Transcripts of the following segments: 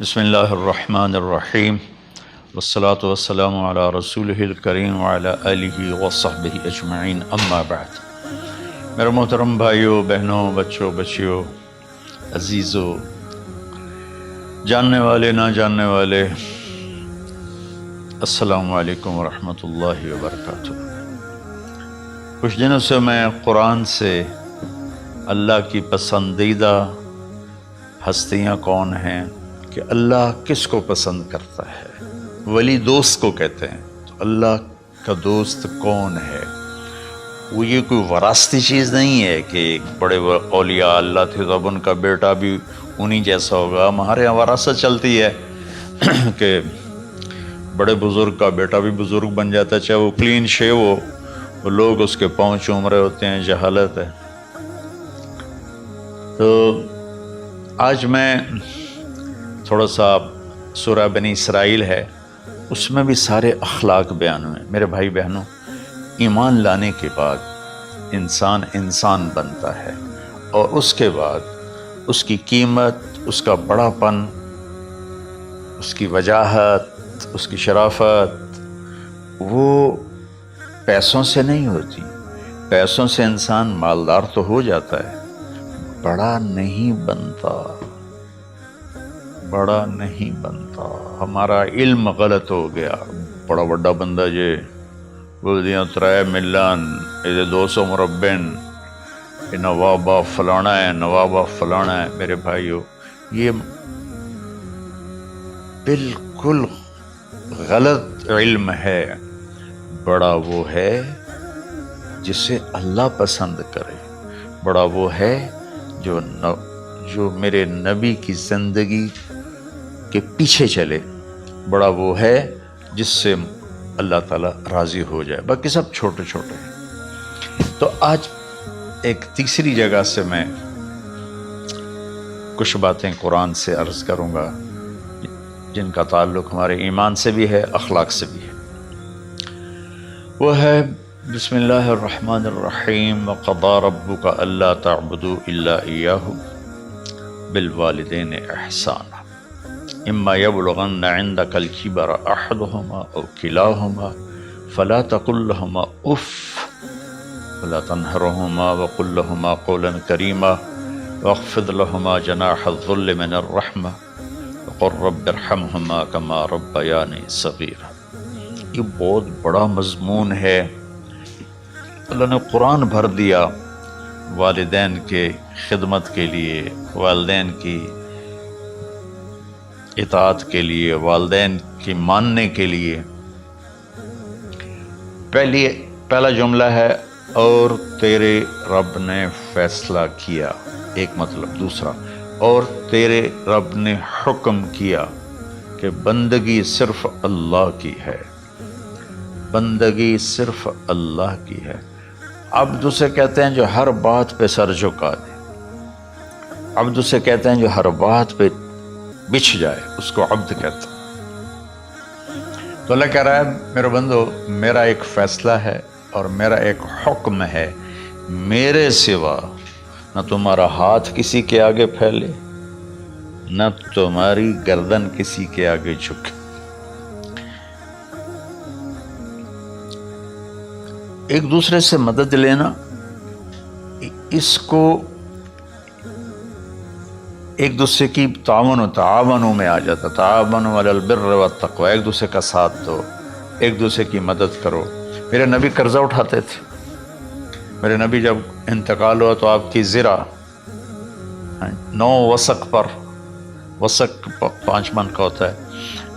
بسم اللہ الرحمن الرحیم والصلاة والسلام علی رسولہ الکریم وعلی آلہ وصحبہ اجمعین اما بعد۔ میرے محترم بھائیوں، بہنوں، بچوں، بچیوں، عزیزوں، جاننے والے، نہ جاننے والے، السلام علیکم ورحمۃ اللہ وبرکاتہ۔ کچھ دنوں سے میں قرآن سے اللہ کی پسندیدہ ہستیاں کون ہیں، کہ اللہ کس کو پسند کرتا ہے، ولی دوست کو کہتے ہیں۔ تو اللہ کا دوست کون ہے؟ وہ یہ کوئی وراثتی چیز نہیں ہے کہ ایک بڑے اولیاء اللہ تھے تو اب ان کا بیٹا بھی انہی جیسا ہوگا۔ ہمارے یہاں وراثت چلتی ہے کہ بڑے بزرگ کا بیٹا بھی بزرگ بن جاتا ہے، چاہے وہ کلین شیو ہو، وہ لوگ اس کے پاؤں چوم رہے ہوتے ہیں، جہالت ہے۔ تو آج میں تھوڑا سا سورہ بنی اسرائیل ہے، اس میں بھی سارے اخلاق بیان ہوئے۔ میرے بھائی بہنوں، ایمان لانے کے بعد انسان بنتا ہے، اور اس کے بعد اس کی قیمت، اس کا بڑا پن، اس کی وجاہت، اس کی شرافت وہ پیسوں سے نہیں ہوتی۔ پیسوں سے انسان مالدار تو ہو جاتا ہے، بڑا نہیں بنتا، بڑا نہیں بنتا۔ ہمارا علم غلط ہو گیا۔ بڑا بڑا بندہ جے بولدیاں 3 ملن یہ 200 مربن، یہ نوابہ فلانا ہے، نوابہ فلانا ہے۔ میرے بھائیو، یہ بالکل غلط علم ہے۔ بڑا وہ ہے جسے اللہ پسند کرے، بڑا وہ ہے جو میرے نبی کی زندگی کے پیچھے چلے، بڑا وہ ہے جس سے اللہ تعالیٰ راضی ہو جائے، باقی سب چھوٹے چھوٹے ہیں۔ تو آج ایک تیسری جگہ سے میں کچھ باتیں قرآن سے عرض کروں گا جن کا تعلق ہمارے ایمان سے بھی ہے، اخلاق سے بھی ہے۔ وہ ہے بسم اللہ الرحمن الرحیم وقضى ربك الا تعبدوا الا اياه بالوالدين احسانا اما يبلغن عندك الكبر احدهما او كلاهما فلا تقل لهما اف ولا تنهرهما وقل لهما قولا كريما واخفض لهما جناح الذل من الرحمة وقل رب ارحمهما كما ربياني صغيرا۔ یہ بہت بڑا مضمون ہے۔ اللہ نے قرآن بھر دیا والدین کے خدمت کے لیے، والدین کی اطاعت کے لیے، والدین کی ماننے کے لیے۔ پہلا جملہ ہے اور تیرے رب نے فیصلہ کیا، ایک مطلب۔ دوسرا، اور تیرے رب نے حکم کیا کہ بندگی صرف اللہ کی ہے، بندگی صرف اللہ کی ہے۔ عبد اسے کہتے ہیں جو ہر بات پہ سر جھکا دے، عبد اسے کہتے ہیں جو ہر بات پہ بچھ جائے، اس کو عبد کہتا ہے۔ تو اللہ کہہ رہا ہے میرے بندو، میرا ایک فیصلہ ہے اور میرا ایک حکم ہے، میرے سوا نہ تمہارا ہاتھ کسی کے آگے پھیلے، نہ تمہاری گردن کسی کے آگے جھکے۔ ایک دوسرے سے مدد لینا، اس کو ایک دوسرے کی تعاونوں میں آ جاتا، تعاونوا علی البر والتقوی، ایک دوسرے کا ساتھ دو، ایک دوسرے کی مدد کرو۔ میرے نبی قرضہ اٹھاتے تھے۔ میرے نبی جب انتقال ہوا تو آپ کی زرہ 9 وسق پر، وسق 5 من کا ہوتا ہے،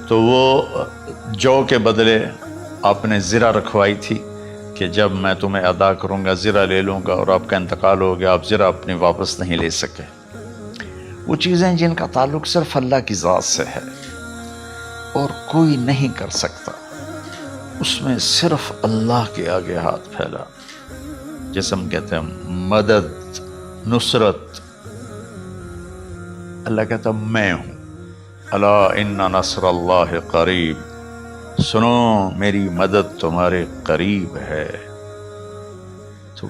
تو وہ جو کے بدلے آپ نے زرہ رکھوائی تھی کہ جب میں تمہیں ادا کروں گا زرہ لے لوں گا، اور آپ کا انتقال ہو گیا، آپ زرہ اپنی واپس نہیں لے سکے۔ وہ چیزیں جن کا تعلق صرف اللہ کی ذات سے ہے اور کوئی نہیں کر سکتا، اس میں صرف اللہ کے آگے ہاتھ پھیلا، جیسے ہم کہتے ہیں مدد، نصرت۔ اللہ کہتا میں ہوں، الا ان نصر اللہ قریب، سنو میری مدد تمہارے قریب ہے۔ تو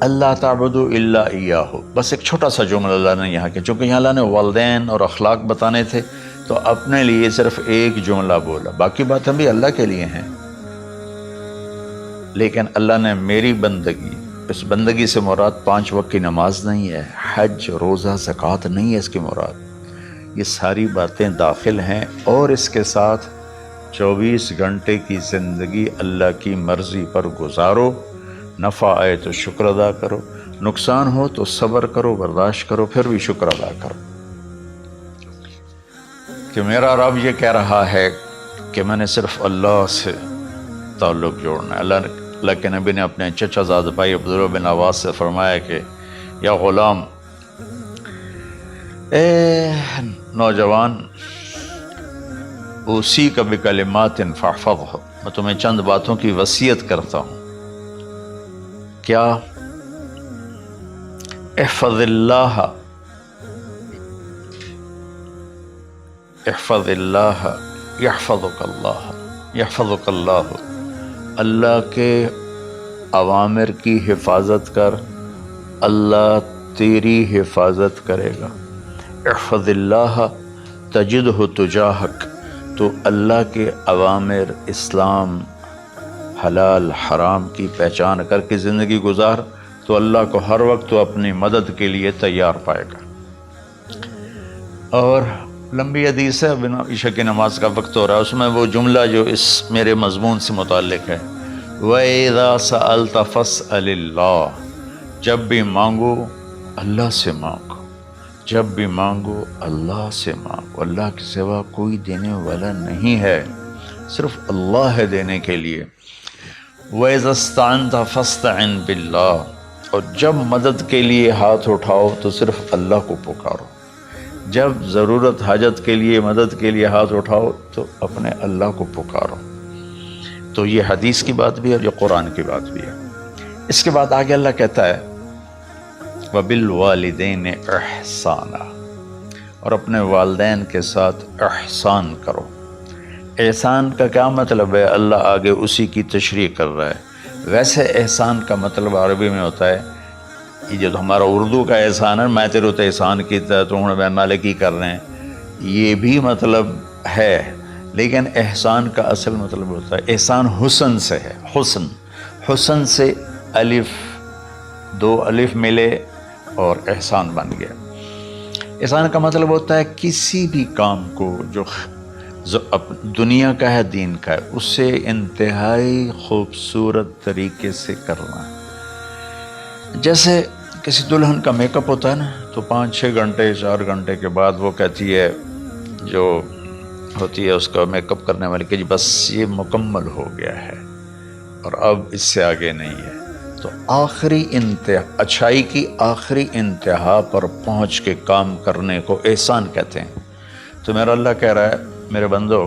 اللہ تعبدوا الا ایاہ، بس ایک چھوٹا سا جملہ اللہ نے یہاں کیا، چونکہ یہاں اللہ نے والدین اور اخلاق بتانے تھے تو اپنے لیے صرف ایک جملہ بولا، باقی باتیں بھی اللہ کے لیے ہیں، لیکن اللہ نے میری بندگی، اس بندگی سے مراد 5 وقت کی نماز نہیں ہے، حج، روزہ، زکوٰۃ نہیں ہے اس کی مراد، یہ ساری باتیں داخل ہیں، اور اس کے ساتھ 24 گھنٹے کی زندگی اللہ کی مرضی پر گزارو، نفع آئے تو شکر ادا کرو، نقصان ہو تو صبر کرو، برداشت کرو، پھر بھی شکر ادا کرو کہ میرا رب یہ کہہ رہا ہے کہ میں نے صرف اللہ سے تعلق جوڑنا ہے۔ اللہ کے نبی نے اپنے چچا زاد بھائی عبداللہ بن عباس سے فرمایا کہ یا غلام، اے نوجوان، اسی کا بکلمات فاحفظہ، میں تمہیں چند باتوں کی وصیت کرتا ہوں۔ کیا؟ احفظ اللہ، احفظ اللہ یحفظک اللہ، یحفظک اللہ، اللہ کے اوامر کی حفاظت کر، اللہ تیری حفاظت کرے گا۔ احفظ اللہ تجدہ تجاہک، تو اللہ کے اوامر، اسلام، حلال حرام کی پہچان کر کے زندگی گزار تو اللہ کو ہر وقت تو اپنی مدد کے لیے تیار پائے گا۔ اور لمبی حدیث ہے، بنا عشاء کی نماز کا وقت ہو رہا ہے، اس میں وہ جملہ جو اس میرے مضمون سے متعلق ہے، وَإِذَا سَأَلْتَ فَاسْأَلِ اللَّهِ، جب بھی مانگو اللہ سے مانگو، جب بھی مانگو اللہ سے مانگو، اللہ کے سوا کوئی دینے والا نہیں ہے، صرف اللہ ہے دینے کے لیے۔ وَإِذَا اسْتَعَنْتَ فَاسْتَعِنْ بِاللَّهِ، اور جب مدد کے لیے ہاتھ اٹھاؤ تو صرف اللہ کو پکارو، جب ضرورت حاجت کے لیے، مدد کے لیے ہاتھ اٹھاؤ تو اپنے اللہ کو پکارو۔ تو یہ حدیث کی بات بھی ہے اور یہ قرآن کی بات بھی ہے۔ اس کے بعد آگے اللہ کہتا ہے وَبِالْوَالِدَيْنِ إِحْسَانًا، اور اپنے والدین کے ساتھ احسان کرو۔ احسان کا کیا مطلب ہے؟ اللہ آگے اسی کی تشریح کر رہا ہے۔ ویسے احسان کا مطلب عربی میں ہوتا ہے، یہ جو ہمارا اردو کا احسان ہے، میں تیرے تو احسان کیتا تو ہوں میں نالے کی کر رہے ہیں، یہ بھی مطلب ہے، لیکن احسان کا اصل مطلب ہوتا ہے، احسان حسن سے ہے، حسن، حسن سے الف، 2 الف ملے اور احسان بن گیا۔ احسان کا مطلب ہوتا ہے کسی بھی کام کو جو دنیا کا ہے، دین کا ہے، اس سے انتہائی خوبصورت طریقے سے کرنا۔ جیسے کسی دلہن کا میک اپ ہوتا ہے نا، تو 5-6 گھنٹے 4 گھنٹے کے بعد وہ کہتی ہے، جو ہوتی ہے اس کا میک اپ کرنے والی، کہ جی بس یہ مکمل ہو گیا ہے اور اب اس سے آگے نہیں ہے۔ تو آخری انتہا، اچھائی کی آخری انتہا پر پہنچ کے کام کرنے کو احسان کہتے ہیں۔ تو میرا اللہ کہہ رہا ہے میرے بندو،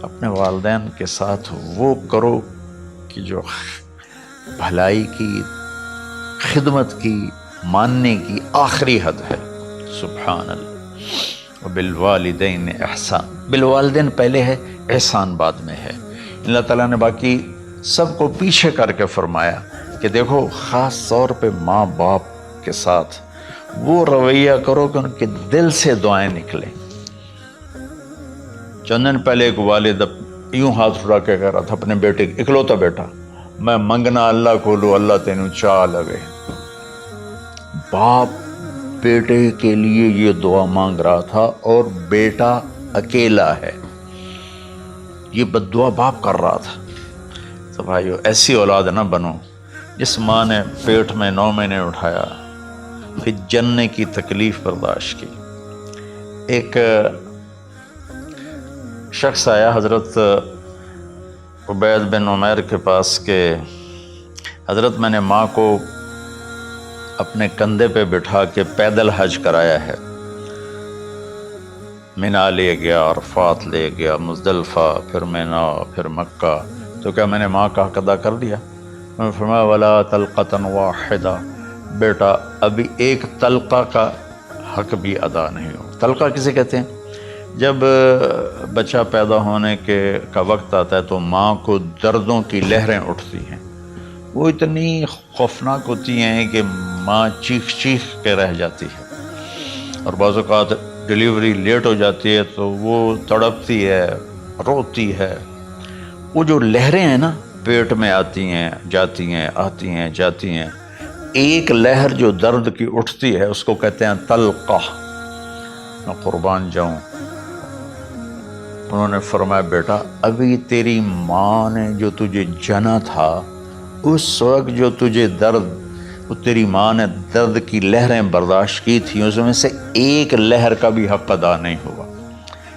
اپنے والدین کے ساتھ وہ کرو کہ جو بھلائی کی، خدمت کی، ماننے کی آخری حد ہے۔ سبحان اللہ۔ وبالوالدین احسان، بالوالدین پہلے ہے، احسان بعد میں ہے۔ اللہ تعالیٰ نے باقی سب کو پیچھے کر کے فرمایا کہ دیکھو خاص طور پہ ماں باپ کے ساتھ وہ رویہ کرو کہ ان کے دل سے دعائیں نکلیں۔ چند دن پہلے ایک والد یوں ہاتھ اٹھا کے کہہ رہا تھا اپنے بیٹے، اکلوتا بیٹا، میں منگنا اللہ کو لو، اللہ تینوں چاہ لگے۔ باپ بیٹے کے لیے یہ دعا مانگ رہا تھا اور بیٹا اکیلا ہے، یہ بد دعا باپ کر رہا تھا۔ تو بھائیو، ایسی اولاد نہ بنو جس ماں نے پیٹ میں 9 مہینے اٹھایا، پھر جننے کی تکلیف برداشت کی۔ ایک شخص آیا حضرت عبید بن عمیر کے پاس کہ حضرت میں نے ماں کو اپنے کندھے پہ بٹھا کے پیدل حج کرایا ہے، مینا لے گیا، عرفات لے گیا، مزدلفہ، پھر مینا، پھر مکہ، تو کیا میں نے ماں کا حق ادا کر دیا؟ میں نے فرمایا ولا تلقۃ واحدہ، بیٹا ابھی ایک تلقہ کا حق بھی ادا نہیں ہو۔ تلقہ کسے کہتے ہیں؟ جب بچہ پیدا ہونے کا وقت آتا ہے تو ماں کو دردوں کی لہریں اٹھتی ہیں، وہ اتنی خوفناک ہوتی ہیں کہ ماں چیخ چیخ کے رہ جاتی ہے، اور بعض اوقات ڈیلیوری لیٹ ہو جاتی ہے تو وہ تڑپتی ہے، روتی ہے۔ وہ جو لہریں ہیں نا پیٹ میں آتی ہیں جاتی ہیں، آتی ہیں جاتی ہیں، ایک لہر جو درد کی اٹھتی ہے اس کو کہتے ہیں طلقہ۔ میں قربان جاؤں، انہوں نے فرمایا بیٹا ابھی تیری ماں نے جو تجھے جنا تھا اس وقت جو تجھے درد، وہ تیری ماں نے درد کی لہریں برداشت کی تھیں، اس میں سے ایک لہر کا بھی حق ادا نہیں ہوا،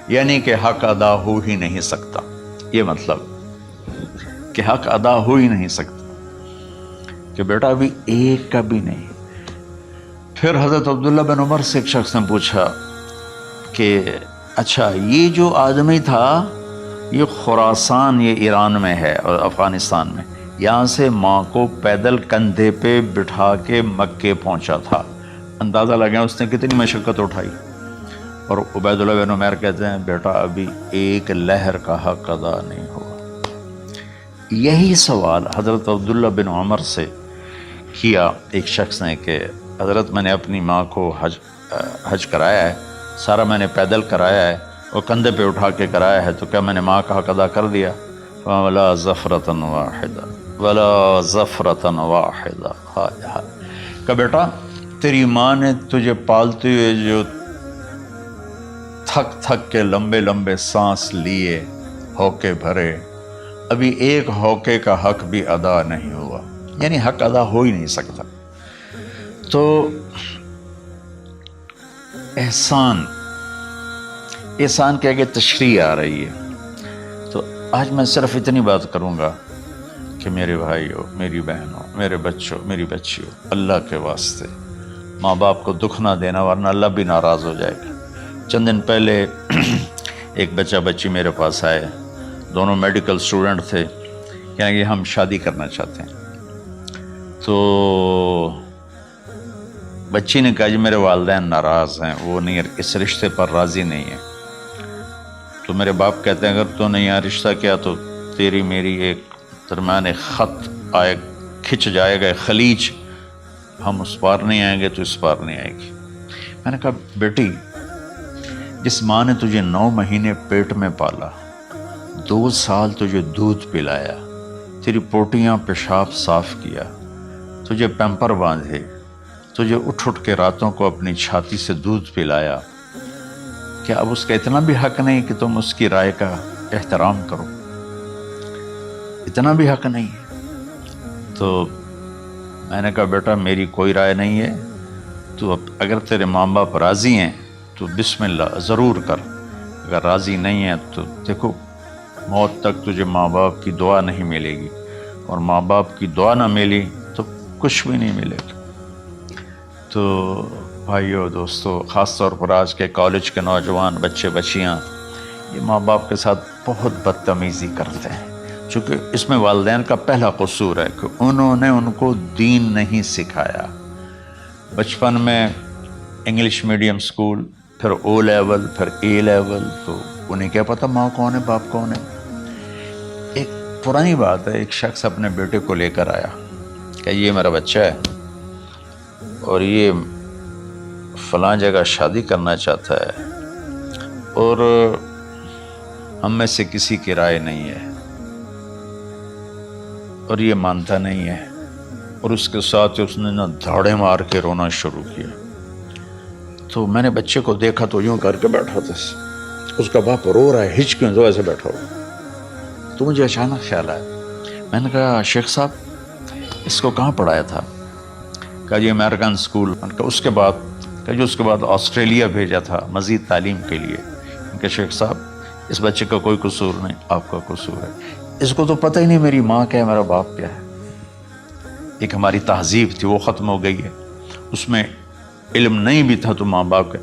یعنی کہ حق ادا ہو ہی نہیں سکتا۔ یہ مطلب کہ حق ادا ہو ہی نہیں سکتا کہ بیٹا ابھی ایک کا بھی نہیں۔ پھر حضرت عبداللہ بن عمر سے ایک شخص نے پوچھا کہ اچھا یہ جو آدمی تھا یہ خراسان، یہ ایران میں ہے اور افغانستان میں، یہاں سے ماں کو پیدل کندھے پہ بٹھا کے مکے پہنچا تھا، اندازہ لگا اس نے کتنی مشقت اٹھائی۔ اور عبید اللہ بن عمر کہتے ہیں بیٹا ابھی ایک لہر کا حق ادا نہیں ہوا۔ یہی سوال حضرت عبداللہ بن عمر سے کیا ایک شخص نے کہ حضرت میں نے اپنی ماں کو حج کرایا ہے، سارا میں نے پیدل کرایا ہے اور کندھے پہ اٹھا کے کرایا ہے، تو کیا میں نے ماں کا حق ادا کر دیا؟ وَلَا زَفْرَةً وَاحِدًا وَلَا زَفْرَةً وَاحِدًا۔ کہ بیٹا تیری ماں نے تجھے پالتے ہوئے جو تھک تھک کے لمبے لمبے سانس لیے، ہوکے بھرے، ابھی ایک ہوکے کا حق بھی ادا نہیں ہوا، یعنی حق ادا ہو ہی نہیں سکتا۔ تو احسان کے آگے تشریح آ رہی ہے۔ تو آج میں صرف اتنی بات کروں گا کہ میرے بھائیوں، میری بہنوں، میرے بچوں، میری بچیوں، اللہ کے واسطے ماں باپ کو دکھ نہ دینا ورنہ اللہ بھی ناراض ہو جائے گا۔ چند دن پہلے ایک بچہ بچی میرے پاس آئے، دونوں میڈیکل اسٹوڈنٹ تھے، کہیں کہ ہم شادی کرنا چاہتے ہیں۔ تو بچی نے کہا جی میرے والدین ناراض ہیں، وہ نہیں، اس رشتے پر راضی نہیں ہیں۔ تو میرے باپ کہتے ہیں اگر تو نے یہاں رشتہ کیا تو تیری میری ایک درمیان خط آئے، کھچ جائے گا خلیج، ہم اس پار نہیں آئیں گے تو اس پار نہیں آئے گی۔ میں نے کہا بیٹی جس ماں نے تجھے 9 مہینے پیٹ میں پالا، 2 سال تجھے دودھ پلایا، تیری پوٹیاں پیشاب صاف کیا، تجھے پیمپر باندھے، تجھے اٹھ اٹھ کے راتوں کو اپنی چھاتی سے دودھ پلایا، کیا اب اس کا اتنا بھی حق نہیں کہ تم اس کی رائے کا احترام کرو؟ اتنا بھی حق نہیں ہے؟ تو میں نے کہا بیٹا میری کوئی رائے نہیں ہے، تو اگر تیرے ماں باپ راضی ہیں تو بسم اللہ ضرور کر، اگر راضی نہیں ہے تو دیکھو موت تک تجھے ماں باپ کی دعا نہیں ملے گی، اور ماں باپ کی دعا نہ ملی تو کچھ بھی نہیں ملے گا۔ تو بھائیو دوستو، خاص طور پر آج کے کالج کے نوجوان بچے بچیاں یہ ماں باپ کے ساتھ بہت بدتمیزی کرتے ہیں، چونکہ اس میں والدین کا پہلا قصور ہے کہ انہوں نے ان کو دین نہیں سکھایا۔ بچپن میں انگلش میڈیم سکول، پھر او لیول، پھر اے لیول، تو انہیں کیا پتہ ماں کون ہے باپ کون ہے۔ ایک پرانی بات ہے، ایک شخص اپنے بیٹے کو لے کر آیا کہ یہ میرا بچہ ہے اور یہ فلاں جگہ شادی کرنا چاہتا ہے اور ہم میں سے کسی کی رائے نہیں ہے اور یہ مانتا نہیں ہے، اور اس کے ساتھ اس نے نا دھاڑے مار کے رونا شروع کیا۔ تو میں نے بچے کو دیکھا تو یوں کر کے بیٹھا تھا، اس کا باپ رو رہا ہے، ہچ کیوں تو ایسے بیٹھا ہوا۔ تو مجھے اچانک خیال آیا، میں نے کہا شیخ صاحب اس کو کہاں پڑھایا تھا؟ کہا جی امریکن اسکول۔ اس کے بعد آسٹریلیا بھیجا تھا مزید تعلیم کے لیے۔ کہ شیخ صاحب اس بچے کا کوئی قصور نہیں، آپ کا قصور ہے، اس کو تو پتہ ہی نہیں میری ماں کیا ہے میرا باپ کیا ہے۔ ایک ہماری تہذیب تھی وہ ختم ہو گئی ہے، اس میں علم نہیں بھی تھا تو ماں باپ کا۔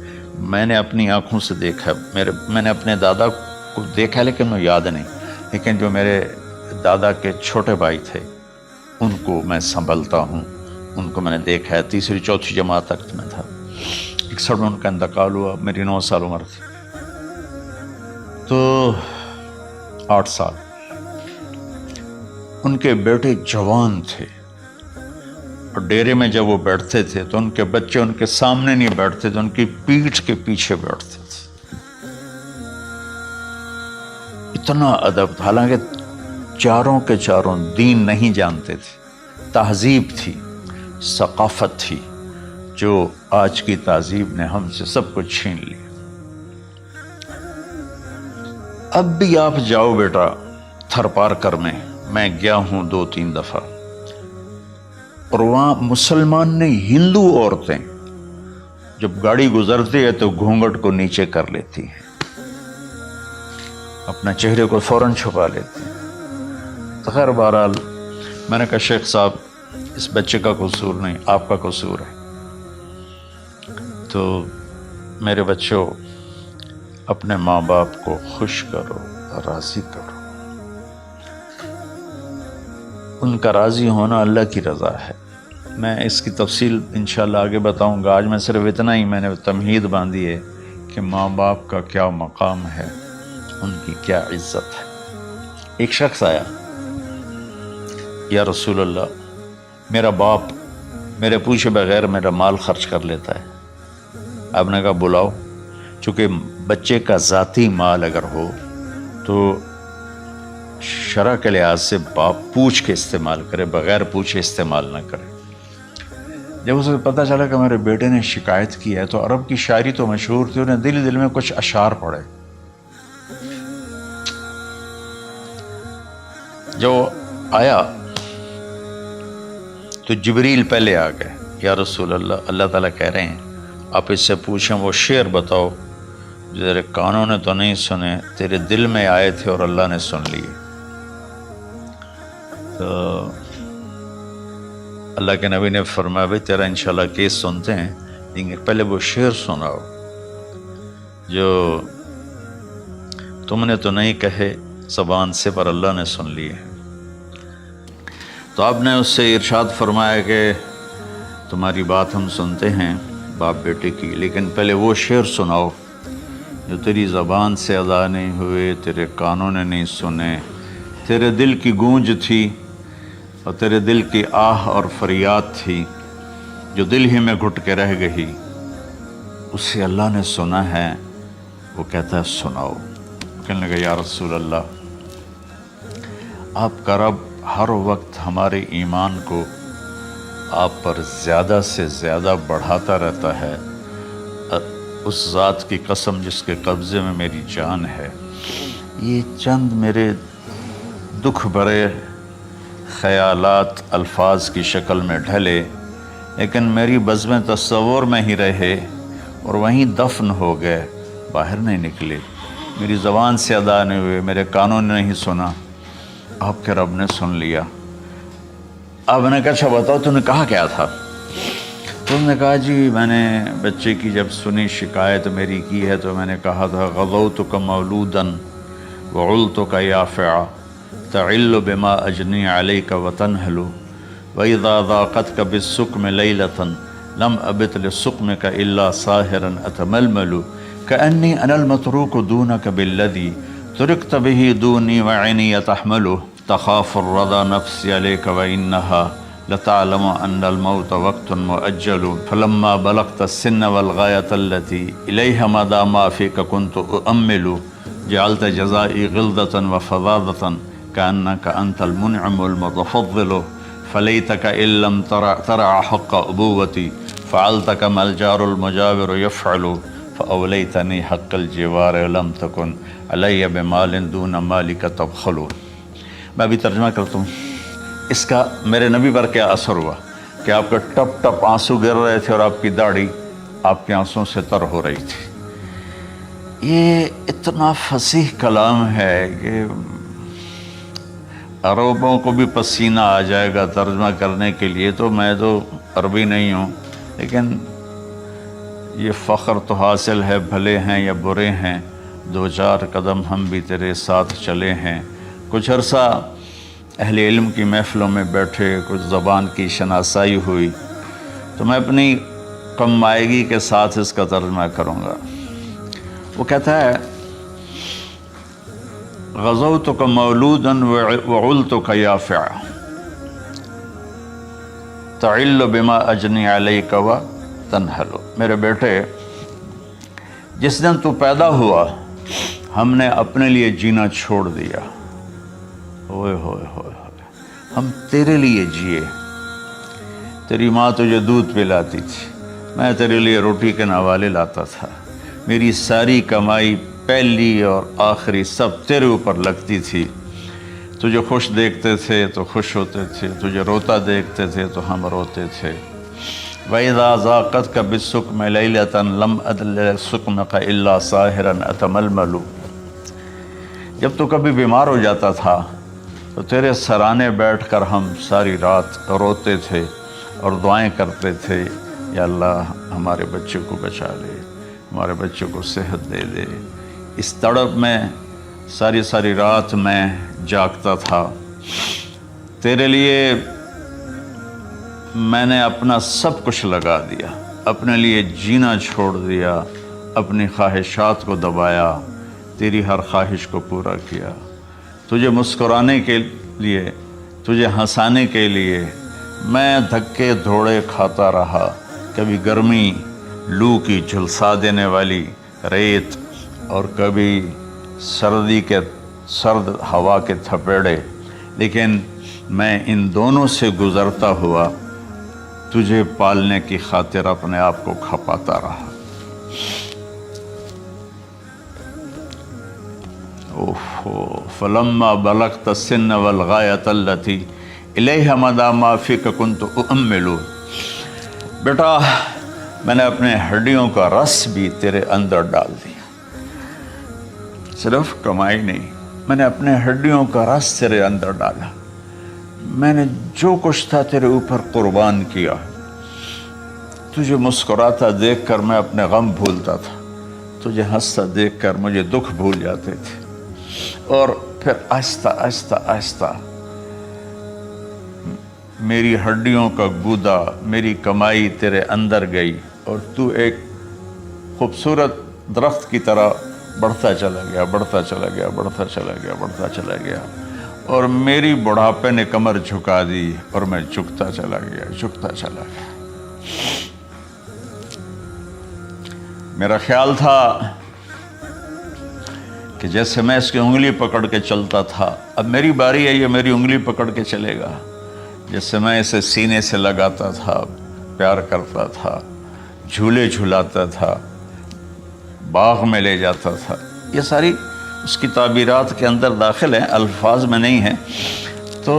میں نے اپنی آنکھوں سے دیکھا، میں نے اپنے دادا کو دیکھا لیکن مجھے یاد نہیں، لیکن جو میرے دادا کے چھوٹے بھائی تھے ان کو میں سنبھلتا ہوں، ان کو میں نے دیکھا ہے، 3ری 4تھی جماعت تک میں تھا۔ 61 میں ان کا انتقال ہوا، میری 9 سال عمر تھی، تو 8 سال۔ ان کے بیٹے جوان تھے، اور ڈیرے میں جب وہ بیٹھتے تھے تو ان کے بچے ان کے سامنے نہیں بیٹھتے تھے، ان کی پیٹھ کے پیچھے بیٹھتے تھے۔ اتنا ادب تھا، حالانکہ چاروں کے چاروں دین نہیں جانتے تھے، تہذیب تھی، ثقافت تھی، جو آج کی تہذیب نے ہم سے سب کچھ چھین لیا۔ اب بھی آپ جاؤ بیٹا تھر پارکر میں گیا ہوں 2-3 دفعہ، اور وہاں مسلمان نہیں، ہندو عورتیں جب گاڑی گزرتی ہے تو گھونگھٹ کو نیچے کر لیتی ہیں، اپنا چہرے کو فوراً چھپا لیتی ہیں۔ تو خیر بہرحال میں نے کہا شیخ صاحب اس بچے کا قصور نہیں، آپ کا قصور ہے۔ تو میرے بچوں، اپنے ماں باپ کو خوش کرو، راضی کرو، ان کا راضی ہونا اللہ کی رضا ہے۔ میں اس کی تفصیل انشاءاللہ آگے بتاؤں گا، آج میں صرف اتنا ہی میں نے تمہید باندھی ہے کہ ماں باپ کا کیا مقام ہے، ان کی کیا عزت ہے۔ ایک شخص آیا، یا رسول اللہ میرا باپ میرے پوچھے بغیر میرا مال خرچ کر لیتا ہے۔ آپ نے کہا بلاؤ، چونکہ بچے کا ذاتی مال اگر ہو تو شرع کے لحاظ سے باپ پوچھ کے استعمال کرے، بغیر پوچھے استعمال نہ کرے۔ جب اسے پتہ چلا کہ میرے بیٹے نے شکایت کی ہے، تو عرب کی شاعری تو مشہور تھی، انہیں دل دل میں کچھ اشعار پڑھے۔ جو آیا تو جبریل پہلے آ گئے، یا رسول اللہ، اللہ تعالیٰ کہہ رہے ہیں آپ اس سے پوچھیں وہ شعر بتاؤ جو تیرے کانوں نے تو نہیں سنے، تیرے دل میں آئے تھے اور اللہ نے سن لیے۔ تو اللہ کے نبی نے فرمایا بھائی تیرا انشاءاللہ کیس سنتے ہیں، لیکن پہلے وہ شعر سناؤ جو تم نے تو نہیں کہے زبان سے پر اللہ نے سن لیے۔ تو آپ نے اس سے ارشاد فرمایا کہ تمہاری بات ہم سنتے ہیں باپ بیٹے کی، لیکن پہلے وہ شعر سناؤ جو تیری زبان سے ادا نہیں ہوئے، تیرے کانوں نے نہیں سنے، تیرے دل کی گونج تھی اور تیرے دل کی آہ اور فریاد تھی جو دل ہی میں گھٹ کے رہ گئی، اسے اللہ نے سنا ہے۔ وہ کہتا ہے سناؤ۔ کہنے لگا یا رسول اللہ، آپ کا رب ہر وقت ہمارے ایمان کو آپ پر زیادہ سے زیادہ بڑھاتا رہتا ہے، اس ذات کی قسم جس کے قبضے میں میری جان ہے۔ یہ چند میرے دکھ بھرے خیالات الفاظ کی شکل میں ڈھلے، لیکن میری بزم تصور میں ہی رہے اور وہیں دفن ہو گئے، باہر نہیں نکلے، میری زبان سے ادا نہیں ہوئے، میرے کانوں نے نہیں سنا، آپ کے رب نے سن لیا۔ آپ نے کہا اچھا بتاؤ تم نے کہا کیا تھا؟ تم نے کہا جی میں نے بچے کی جب سنی شکایت میری کی ہے تو میں نے کہا تھا غضوتک مولودا وعلتک یافعا تعل بما اجنی علیک وتنہل واذا ضاقتک بالسقم لیلۃ لم ابت لسقمک الا ساہرا اتململ کأنی انا المتروک دونک بالذی ترکت به دونی وعینی تحملہ تخاف الرضا نفسی علیک وإنہا لتعلم ان الموت وقت مؤجل فلما بلغت السن والغایة التي الیہ مدى ما فیک كنت اؤمل جعلت جزائی غلظة وفظاظة كأنك انت المنعم المتفضل فلیتک ان لم ترع حق ابوتی فعلت كما الجار المجاور يفعل فأولیتنی حق الجوار لم تکن علی بمال دون مالک تبخل۔ میں بھی ترجمہ کرتا ہوں۔ اس کا میرے نبی پر کیا اثر ہوا کہ آپ کے ٹپ ٹپ آنسو گر رہے تھے اور آپ کی داڑھی آپ کے آنسوں سے تر ہو رہی تھی۔ یہ اتنا فصیح کلام ہے کہ عربوں کو بھی پسینہ آ جائے گا ترجمہ کرنے کے لیے، تو میں تو عربی نہیں ہوں، لیکن یہ فخر تو حاصل ہے، بھلے ہیں یا برے ہیں، 2-4 قدم ہم بھی تیرے ساتھ چلے ہیں۔ کچھ عرصہ اہل علم کی محفلوں میں بیٹھے، کچھ زبان کی شناسائی ہوئی، تو میں اپنی کم مائگی کے ساتھ اس کا ترجمہ کروں گا۔ وہ کہتا ہے غزوتک مولودا وعلتک یافعا، تعل بما اجنی علیک و تنحل، میرے بیٹے جس دن تو پیدا ہوا ہم نے اپنے لیے جینا چھوڑ دیا، ہوئے ہوئے ہوئے ہوئے، ہم تیرے لیے جیے۔ تیری ماں تجھے دودھ پلاتی تھی، میں تیرے لیے روٹی کے نوالے لاتا تھا، میری ساری کمائی پہلی اور آخری سب تیرے اوپر لگتی تھی۔ تجھے خوش دیکھتے تھے تو خوش ہوتے تھے، تجھے روتا دیکھتے تھے تو ہم روتے تھے۔ وَإِذَا ذَاقَتْكَ بِالسُّقْمِ لَيْلَةً لَمْ أَدْلِ سُقْمَكَ إِلَّا سَاهِرًا أَتَمَلْمَلُ، جب تو کبھی بیمار ہو جاتا تھا تو تیرے سرانے بیٹھ کر ہم ساری رات روتے تھے اور دعائیں کرتے تھے، یا اللہ ہمارے بچے کو بچا لے، ہمارے بچے کو صحت دے دے۔ اس تڑپ میں ساری رات میں جاگتا تھا، تیرے لیے میں نے اپنا سب کچھ لگا دیا، اپنے لیے جینا چھوڑ دیا، اپنی خواہشات کو دبایا، تیری ہر خواہش کو پورا کیا، تجھے مسکرانے کے لیے، تجھے ہنسانے کے لیے میں دھکے دھوڑے کھاتا رہا، کبھی گرمی لو کی جھلسا دینے والی ریت اور کبھی سردی کے سرد ہوا کے تھپیڑے، لیکن میں ان دونوں سے گزرتا ہوا تجھے پالنے کی خاطر اپنے آپ کو کھپاتا رہا۔ فلما بلغت السن والغایۃ التی الیہ مدی ما فیک کنت اؤمل، بیٹا میں نے اپنے ہڈیوں کا رس بھی تیرے اندر ڈال دیا، صرف کمائی نہیں، میں نے اپنے ہڈیوں کا رس تیرے اندر ڈالا، میں نے جو کچھ تھا تیرے اوپر قربان کیا۔ تجھے مسکراتا دیکھ کر میں اپنے غم بھولتا تھا، تجھے ہنستا دیکھ کر مجھے دکھ بھول جاتے تھے، اور پھر آہستہ آہستہ آہستہ میری ہڈیوں کا گودا، میری کمائی تیرے اندر گئی، اور تو ایک خوبصورت درخت کی طرح بڑھتا چلا گیا، بڑھتا چلا گیا، بڑھتا چلا گیا، بڑھتا چلا گیا، اور میری بڑھاپے نے کمر جھکا دی اور میں جھکتا چلا گیا، جھکتا چلا گیا۔ میرا خیال تھا کہ جیسے میں اس کی انگلی پکڑ کے چلتا تھا، اب میری باری ہے، یہ میری انگلی پکڑ کے چلے گا، جیسے میں اسے سینے سے لگاتا تھا، پیار کرتا تھا، جھولے جھلاتا تھا، باغ میں لے جاتا تھا، یہ ساری اس کی تعبیرات کے اندر داخل ہیں، الفاظ میں نہیں ہیں۔ تو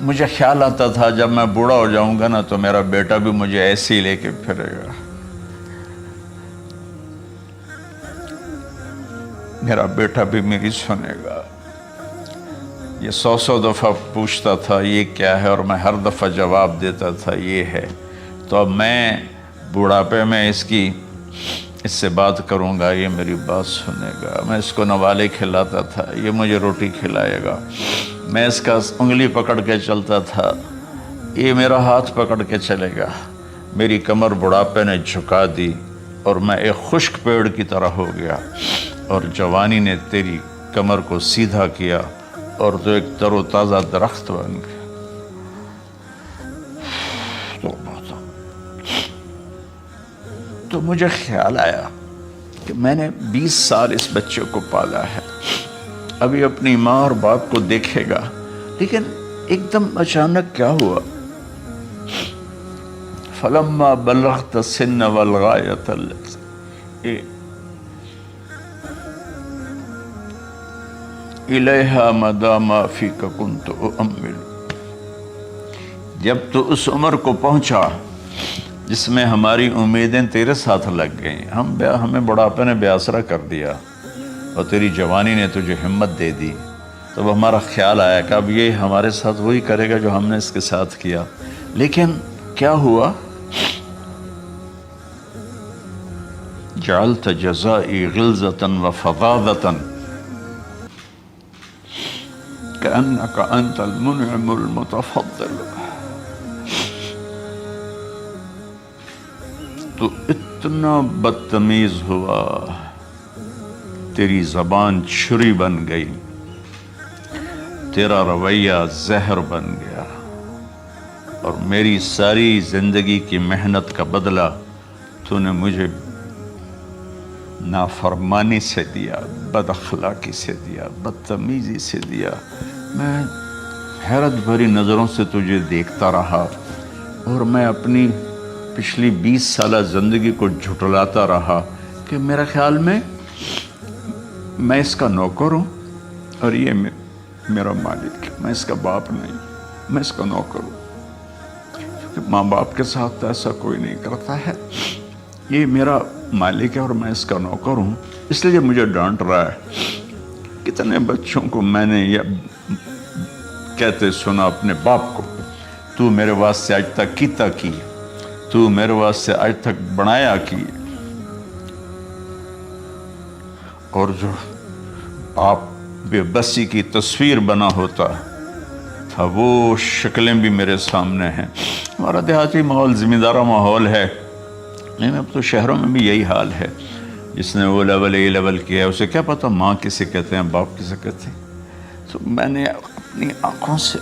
مجھے خیال آتا تھا جب میں بوڑھا ہو جاؤں گا نا تو میرا بیٹا بھی مجھے ایسے ہی لے کے پھرے گا، میرا بیٹا بھی میری سنے گا۔ یہ 100 دفعہ پوچھتا تھا یہ کیا ہے، اور میں ہر دفعہ جواب دیتا تھا یہ ہے۔ تو اب میں بوڑھاپے میں اس سے بات کروں گا، یہ میری بات سنے گا، میں اس کو نوالے کھلاتا تھا، یہ مجھے روٹی کھلائے گا، میں اس کا انگلی پکڑ کے چلتا تھا، یہ میرا ہاتھ پکڑ کے چلے گا۔ میری کمر بڑھاپے نے جھکا دی اور میں ایک خشک پیڑ کی طرح ہو گیا، اور جوانی نے تیری کمر کو سیدھا کیا اور تو ایک تر و تازہ درخت بن گیا۔ تو مجھے خیال آیا کہ میں نے 20 سال اس بچے کو پالا ہے، ابھی اپنی ماں اور باپ کو دیکھے گا، لیکن ایک دم اچانک کیا ہوا، فلما بلغت السن والغایۃ التی الیہا مدی ما فیک کنت اؤمل، جب تو اس عمر کو پہنچا جس میں ہماری امیدیں تیرے ساتھ لگ گئیں، ہمیں بڑھاپے نے بے آسرا کر دیا اور تیری جوانی نے تجھے ہمت دے دی، تب ہمارا خیال آیا کہ اب یہ ہمارے ساتھ وہی کرے گا جو ہم نے اس کے ساتھ کیا۔ لیکن کیا ہوا، جعلت جزائی غلظۃ وفظاظۃ کأنک انت المنعم المتفضل، تو اتنا بدتمیز ہوا، تیری زبان چھری بن گئی، تیرا رویہ زہر بن گیا، اور میری ساری زندگی کی محنت کا بدلہ تو نے مجھے نافرمانی سے دیا، بد اخلاقی سے دیا، بدتمیزی سے دیا۔ میں حیرت بھری نظروں سے تجھے دیکھتا رہا اور میں اپنی پچھلی 20 سالہ زندگی کو جھٹلاتا رہا کہ میرا خیال میں اس کا نوکر ہوں اور یہ میرا مالک ہے، میں اس کا باپ نہیں، میں اس کا نوکر ہوں۔ کیونکہ ماں باپ کے ساتھ ایسا کوئی نہیں کرتا ہے، یہ میرا مالک ہے اور میں اس کا نوکر ہوں، اس لیے مجھے ڈانٹ رہا ہے۔ کتنے بچوں کو میں نے یہ کہتے سنا اپنے باپ کو، تو میرے واسطے آج تک کیتا کی، تو میرے واسطے آج تک بنایا کی۔ اور جو باپ بے بسی کی تصویر بنا ہوتا تھا وہ شکلیں بھی میرے سامنے ہیں۔ ہمارا دیہاتی ماحول زمیندارہ ماحول ہے، اب تو شہروں میں بھی یہی حال ہے۔ جس نے وہ لیول اے لیول کیا ہے اسے کیا پتہ ماں کسے کہتے ہیں، باپ کسے کہتے ہیں۔ تو میں نے اپنی آنکھوں سے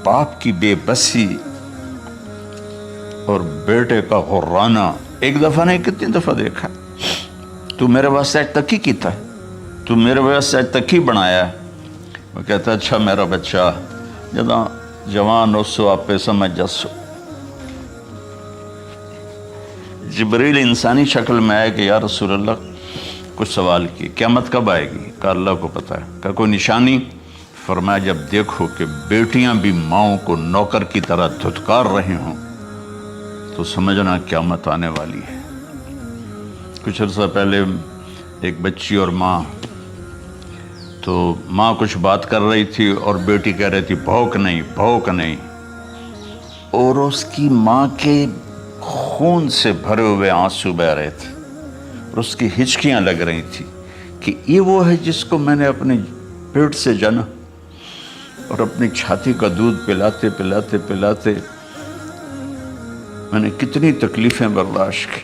باپ کی بے بسی اور بیٹے کا غرانہ ایک دفعہ نہیں کتنی دفعہ دیکھا۔ تو میرے واسطے آج تک ہی کیتا ہے، تو میرے واسطے آج تک ہی بنایا ہے۔ وہ کہتا ہے اچھا میرا بچہ جداں جوان ہو سو آپ پہ سمجھ جسو۔ جبریل انسانی شکل میں آئے کہ یا رسول اللہ کچھ سوال کی، قیامت کب آئے گی؟ کہا اللہ کو پتہ ہے۔ کہا کوئی نشانی؟ فرمایا جب دیکھو کہ بیٹیاں بھی ماؤں کو نوکر کی طرح دھتکار رہے ہوں تو سمجھنا قیامت آنے والی ہے۔ کچھ عرصہ پہلے ایک بچی اور ماں، تو ماں کچھ بات کر رہی تھی اور بیٹی کہہ رہی تھی بھوک نہیں بھوک نہیں، اور اس کی ماں کے خون سے بھرے ہوئے آنسو بہہ رہے تھے اور اس کی ہچکیاں لگ رہی تھی کہ یہ وہ ہے جس کو میں نے اپنے پیٹ سے جنا اور اپنی چھاتی کا دودھ پلاتے پلاتے پلاتے میں نے کتنی تکلیفیں برداشت کی،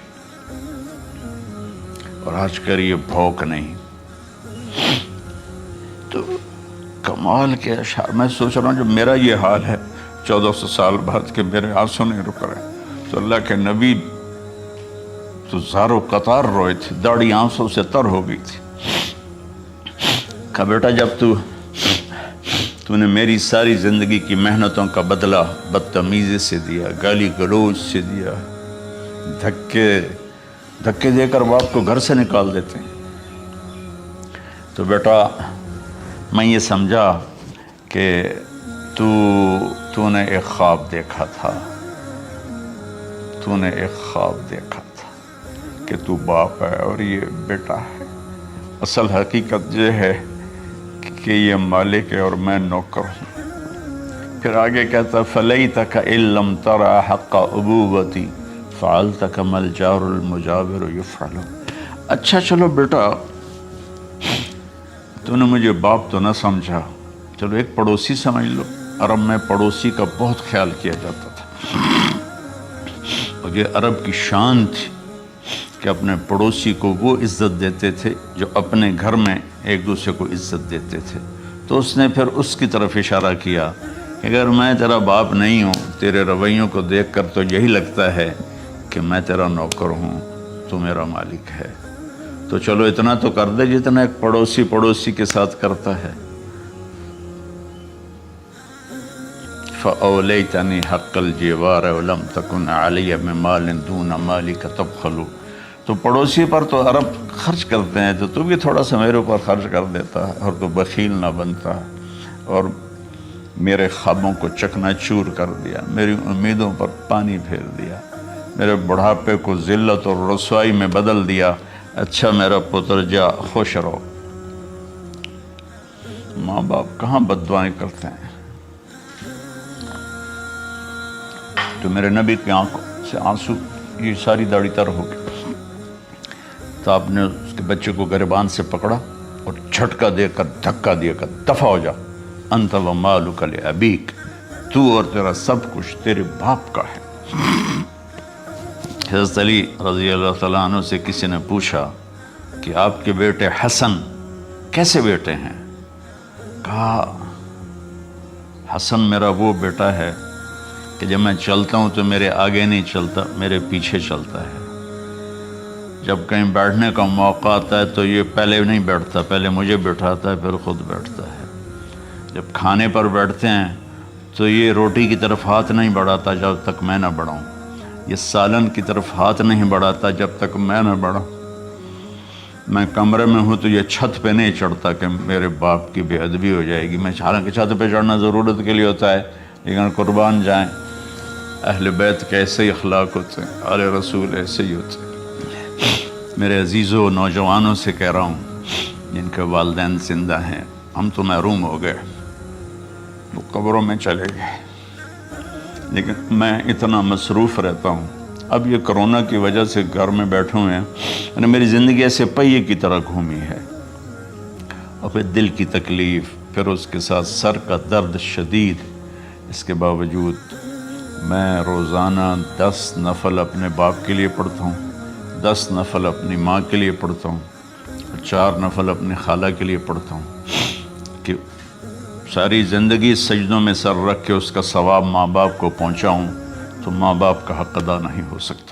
اور آج کر یہ بھوک نہیں۔ تو کمال کے اشعار میں سوچ رہا ہوں جب میرا یہ حال ہے 1400 سال بعد کہ میرے آنسو نہیں رک رہے، تو اللہ کے نبی تو زارو قطار روئے تھے، داڑھی آنسوں سے تر ہو گئی تھی۔ کہا بیٹا جب تو نے میری ساری زندگی کی محنتوں کا بدلہ بدتمیزی سے دیا، گالی گلوچ سے دیا، دھکے دے کر باپ کو گھر سے نکال دیتے ہیں، تو بیٹا میں یہ سمجھا کہ تو نے ایک خواب دیکھا تھا، تو نے ایک خواب دیکھا تھا کہ تو باپ ہے اور یہ بیٹا ہے۔ اصل حقیقت یہ ہے کہ یہ مالک ہے اور میں نوکر ہوں۔ پھر آگے کہتا فَلَيْتَكَ إِن لَمْ تَرَ حَقَّ أُبُوَّتِي فَعَلْتَ كَمَا الْجَارُ الْمُجَاوِرُ يُفْعَلُ۔ اچھا چلو بیٹا تو نے مجھے باپ تو نہ سمجھا، چلو ایک پڑوسی سمجھ لو۔ عرب میں پڑوسی کا بہت خیال کیا جاتا تھا، اور یہ عرب کی شان تھی کہ اپنے پڑوسی کو وہ عزت دیتے تھے جو اپنے گھر میں ایک دوسرے کو عزت دیتے تھے۔ تو اس نے پھر اس کی طرف اشارہ کیا کہ اگر میں تیرا باپ نہیں ہوں، تیرے رویوں کو دیکھ کر تو یہی لگتا ہے کہ میں تیرا نوکر ہوں، تو میرا مالک ہے، تو چلو اتنا تو کر دے جتنا ایک پڑوسی کے ساتھ کرتا ہے۔ فَأَوْلَيْتَنِي حَقَّ الْجِوَارِ وَلَمْ تَكُنْ عَلَيَّ مِن مَالٍ دُونَ مَالِكَ تَبْخَلُ۔ تو پڑوسی پر تو عرب خرچ کرتے ہیں، تو بھی تھوڑا سا میرے اوپر خرچ کر دیتا ہے اور تو بخیل نہ بنتا، اور میرے خوابوں کو چکنا چور کر دیا، میری امیدوں پر پانی پھیر دیا، میرے بڑھاپے کو ذلت اور رسوائی میں بدل دیا۔ اچھا میرا پتر جا خوش رہو۔ ماں باپ کہاں بد دعائیں کرتے ہیں؟ تو میرے نبی کی آنکھوں سے آنسو، یہ ساری داڑھی تر ہو گئی، تو آپ نے اس کے بچے کو گریبان سے پکڑا اور جھٹکا دے کر دھکا دے کر دفع ہو جا، انت و مالک لابیک، تو اور تیرا سب کچھ تیرے باپ کا ہے۔ حضرت علی رضی اللہ تعالیٰ عنہ سے کسی نے پوچھا کہ آپ کے بیٹے حسن کیسے بیٹے ہیں؟ کہا حسن میرا وہ بیٹا ہے کہ جب میں چلتا ہوں تو میرے آگے نہیں چلتا، میرے پیچھے چلتا ہے۔ جب کہیں بیٹھنے کا موقع آتا ہے تو یہ پہلے نہیں بیٹھتا، پہلے مجھے بٹھاتا ہے پھر خود بیٹھتا ہے۔ جب کھانے پر بیٹھتے ہیں تو یہ روٹی کی طرف ہاتھ نہیں بڑھاتا جب تک میں نہ بڑھاؤں، یہ سالن کی طرف ہاتھ نہیں بڑھاتا جب تک میں نہ بڑھاؤں۔ میں کمرے میں ہوں تو یہ چھت پہ نہیں چڑھتا کہ میرے باپ کی بے ادبی ہو جائے گی۔ میں حالانکہ چھت پہ چڑھنا ضرورت کے لیے ہوتا ہے، لیکن قربان جائیں اہل بیت کے ایسے ہی اخلاق ہوتے ہیں، آل رسول ایسے ہی ہوتے ہیں۔ میرے عزیزوں نوجوانوں سے کہہ رہا ہوں جن کے والدین زندہ ہیں، ہم تو محروم ہو گئے، وہ قبروں میں چلے گئے، لیکن میں اتنا مصروف رہتا ہوں۔ اب یہ کرونا کی وجہ سے گھر میں بیٹھے ہوئے ہیں، یعنی میری زندگی ایسے پہیے کی طرح گھومی ہے، اور پھر دل کی تکلیف، پھر اس کے ساتھ سر کا درد شدید۔ اس کے باوجود میں روزانہ 10 نفل اپنے باپ کے لیے پڑھتا ہوں، 10 نفل اپنی ماں کے لیے پڑھتا ہوں، اور 4 نفل اپنی خالہ کے لیے پڑھتا ہوں کہ ساری زندگی سجدوں میں سر رکھ کے اس کا ثواب ماں باپ کو پہنچاؤں، تو ماں باپ کا حق ادا نہیں ہو سکتا۔